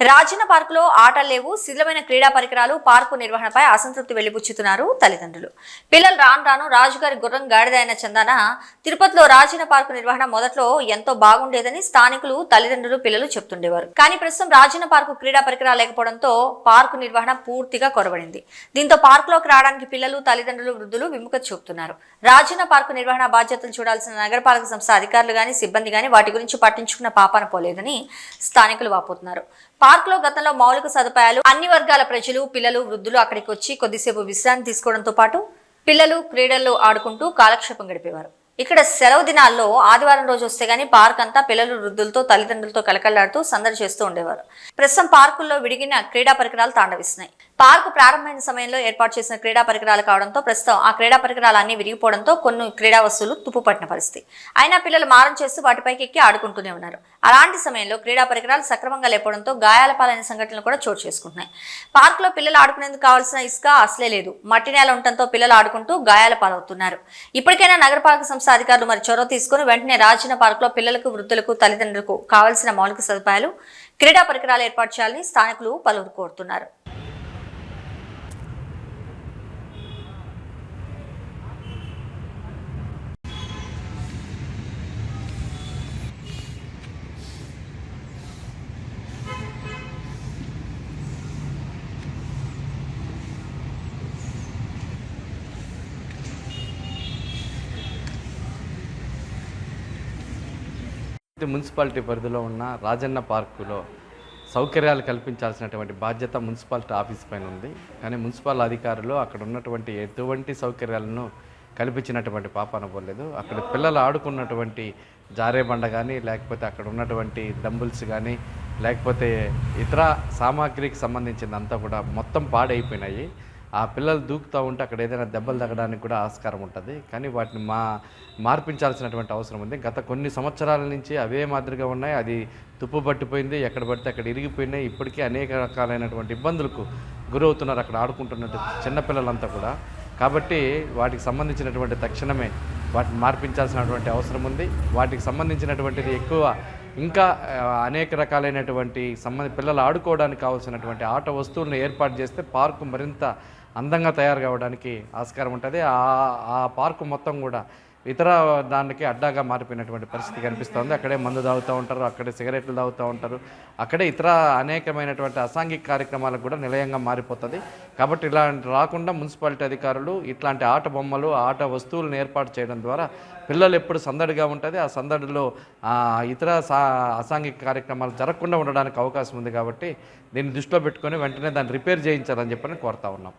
రాజన్న పార్కులో ఆటలు లేవు, శిథిలమైన క్రీడా పరికరాలు, పార్కు నిర్వహణపై అసంతృప్తి వెలిబుచ్చుతున్నారు తల్లిదండ్రులు. పిల్లలు రాను రాజుగారి గుర్రం గాడిద అయిన చందాన తిరుపతిలో రాజన్న పార్కు నిర్వహణ మొదట్లో ఎంతో బాగుండేదని స్థానికులు, తల్లిదండ్రులు, పిల్లలు చెప్తుండేవారు. కానీ ప్రస్తుతం రాజన్న పార్కు క్రీడా పరికరాలు లేకపోవడంతో పార్కు నిర్వహణ పూర్తిగా కొరబడింది. దీంతో పార్కులోకి రావడానికి పిల్లలు, తల్లిదండ్రులు, వృద్ధులు విముఖత చూపుతున్నారు. రాజన్న పార్కు నిర్వహణ బాధ్యతలు చూడాల్సిన నగరపాలక సంస్థ అధికారులు గాని, సిబ్బంది గాని వాటి గురించి పట్టించుకున్న పాపాన పోలేదని స్థానికులు వాపోతున్నారు. పార్కులో గతంలో మౌలిక సదుపాయాలు, అన్ని వర్గాల ప్రజలు, పిల్లలు, వృద్ధులు అక్కడికి వచ్చి కొద్దిసేపు విశ్రాంతి తీసుకోవడంతో పాటు పిల్లలు క్రీడల్లో ఆడుకుంటూ కాలక్షేపం గడిపేవారు. ఇక్కడ సెలవు దినాల్లో ఆదివారం రోజు వస్తే గానీ పార్క్ అంతా పిల్లలు, వృద్ధులతో, తల్లిదండ్రులతో కలకళ్లాడుతూ సందడి చేస్తూ ఉండేవారు. ప్రస్తుతం పార్కుల్లో విడిగిన క్రీడా పరికరాలు తాండవిస్తున్నాయి. పార్కు ప్రారంభమైన సమయంలో ఏర్పాటు చేసిన క్రీడా పరికరాలు కావడంతో ప్రస్తుతం ఆ క్రీడా పరికరాలు అన్ని విరిగిపోవడంతో కొన్ని క్రీడా వస్తువులు తుప్పుపట్టిన పరిస్థితి. అయినా పిల్లలు మారం చేస్తూ వాటిపైకి ఎక్కి ఆడుకుంటూనే ఉన్నారు. అలాంటి సమయంలో క్రీడా పరికరాలు సక్రమంగా లేకపోవడంతో గాయాల పాలైన సంఘటనలు కూడా చోటు చేసుకుంటున్నాయి. పార్కులో పిల్లలు ఆడుకునేందుకు కావాల్సిన ఇసుక అసలే లేదు. మట్టి నేల ఉండటంతో పిల్లలు ఆడుకుంటూ గాయాల పాలవుతున్నారు. ఇప్పటికైనా నగరపాలక సంస్థ అధికారులు మరి చొరవ తీసుకుని వెంటనే రాజన్న పార్కులో పిల్లలకు, వృద్ధులకు, తల్లిదండ్రులకు కావాల్సిన మౌలిక సదుపాయాలు, క్రీడా పరికరాలు ఏర్పాటు చేయాలని స్థానికులు పలువురు కోరుతున్నారు. మున్సిపాలిటీ పరిధిలో ఉన్న రాజన్న పార్కులో సౌకర్యాలు కల్పించాల్సినటువంటి బాధ్యత మున్సిపాలిటీ ఆఫీస్ పైన ఉంది. కానీ మున్సిపల్ అధికారులు అక్కడ ఉన్నటువంటి ఎటువంటి సౌకర్యాలను కల్పించినటువంటి పాపాన పోలేదు. అక్కడ పిల్లలు ఆడుకున్నటువంటి జారేబండ కానీ, లేకపోతే అక్కడ ఉన్నటువంటి డంబుల్స్ కానీ, లేకపోతే ఇతర సామాగ్రికి సంబంధించిందంతా కూడా మొత్తం పాడైపోయినాయి. ఆ పిల్లలు దూకుతూ ఉంటే అక్కడ ఏదైనా దెబ్బలు తగ్గడానికి కూడా ఆస్కారం ఉంటుంది. కానీ వాటిని మార్పించాల్సినటువంటి అవసరం ఉంది. గత కొన్ని సంవత్సరాల నుంచి అవే మాదిరిగా ఉన్నాయి. అది తుప్పు పట్టిపోయింది, ఎక్కడ పడితే అక్కడ ఇరిగిపోయినాయి. ఇప్పటికీ అనేక రకాలైనటువంటి ఇబ్బందులకు గురవుతున్నారు అక్కడ ఆడుకుంటున్నట్టు చిన్నపిల్లలంతా కూడా. కాబట్టి వాటికి సంబంధించినటువంటి తక్షణమే వాటిని మార్పించాల్సినటువంటి అవసరం ఉంది. వాటికి సంబంధించినటువంటిది ఎక్కువ ఇంకా అనేక రకాలైనటువంటి పిల్లలు ఆడుకోవడానికి కావాల్సినటువంటి ఆట వస్తువులను ఏర్పాటు చేస్తే పార్కు మరింత అందంగా తయారు కావడానికి ఆస్కారం ఉంటుంది. ఆ పార్కు మొత్తం కూడా ఇతర దానికి అడ్డాగా మారిపోయినటువంటి పరిస్థితి కనిపిస్తుంది. అక్కడే మందు తాగుతూ ఉంటారు, అక్కడే సిగరెట్లు తాగుతూ ఉంటారు, అక్కడే ఇతర అనేకమైనటువంటి అసాంఘిక కార్యక్రమాలకు కూడా నిలయంగా మారిపోతుంది. కాబట్టి ఇలాంటి రాకుండా మున్సిపాలిటీ అధికారులు ఇట్లాంటి ఆట బొమ్మలు, ఆట వస్తువులను ఏర్పాటు చేయడం ద్వారా పిల్లలు ఎప్పుడు సందడిగా ఉంటుంది. ఆ సందడిలో ఇతర అసాంఘిక కార్యక్రమాలు జరగకుండా ఉండడానికి అవకాశం ఉంది. కాబట్టి దీన్ని దృష్టిలో పెట్టుకొని వెంటనే దాన్ని రిపేర్ చేయించాలని చెప్పని కోరుతా ఉన్నాం.